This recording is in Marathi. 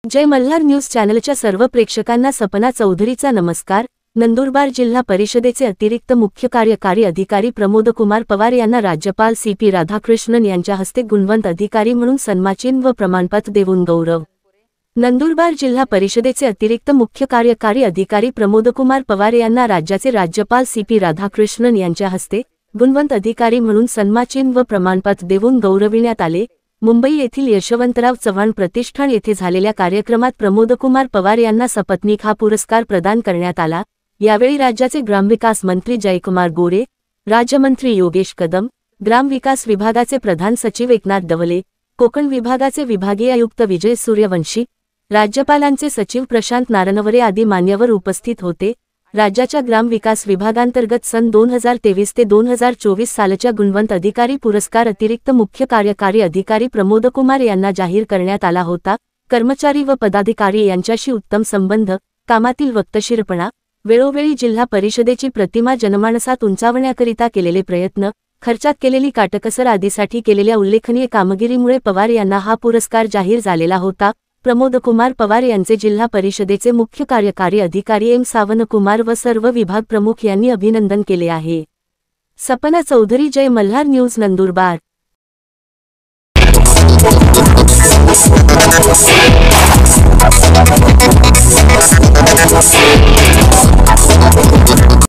जय मल्हार न्यूज चॅनलच्या सर्व प्रेक्षकांना सपना चौधरीचा नमस्कार। नंदुरबार जिल्हा परिषदेचे अतिरिक्त मुख्य कार्यकारी अधिकारी प्रमोदकुमार पवार यांना राज्यपाल सी.पी. राधाकृष्णन यांच्या हस्ते गुणवंत अधिकारी म्हणून सन्मानचिन्ह व प्रमाणपत्र देऊन गौरव। नंदुरबार जिल्हा परिषदेचे अतिरिक्त मुख्य कार्यकारी अधिकारी प्रमोदकुमार पवार यांना राज्याचे राज्यपाल सी.पी. राधाकृष्णन यांच्या हस्ते गुणवंत अधिकारी म्हणून सन्मानचिन्ह व प्रमाणपत्र देऊन गौरविण्यात आले। मुंबई येथील यशवंतराव चव्हाण प्रतिष्ठान येथे झालेल्या कार्यक्रमात प्रमोदकुमार पवार यांना सपत्नीक हा पुरस्कार प्रदान करण्यात आला। यावेळी राज्याचे ग्रामविकास मंत्री जयकुमार गोरे, राज्यमंत्री योगेश कदम, ग्रामविकास विभागाचे प्रधान सचिव एकनाथ डवले, कोकण विभागाचे विभागीय आयुक्त विजय सूर्यवंशी, राज्यपालांचे सचिव प्रशांत नारनवरे आदी मान्यवर उपस्थित होते। राज्याच्या ग्रामविकास विभागांतर्गत सन 2023 ते 2024 सालच्या गुणवंत अधिकारी पुरस्कार अतिरिक्त मुख्य कार्यकारी अधिकारी प्रमोदकुमार यांना जाहीर करण्यात आला होता। कर्मचारी व पदाधिकारी यांच्याशी उत्तम संबंध, कामातील वक्तशीरपणा, वेळोवेळी जिल्हा परिषदेची प्रतिमा जनमानसात उंचावण्याकरिता केलेले प्रयत्न, खर्चात केलेली काटकसर आदीसाठी केलेल्या उल्लेखनीय कामगिरीमुळे पवार यांना हा पुरस्कार जाहीर झालेला होता। प्रमोदकुमार पवार यांचे जिल्हा परिषदेचे मुख्य कार्यकारी अधिकारी एम सावनकुमार व सर्व विभाग प्रमुख यांनी अभिनंदन केले आहे। सपना चौधरी, जय मल्हार न्यूज, नंदुरबार।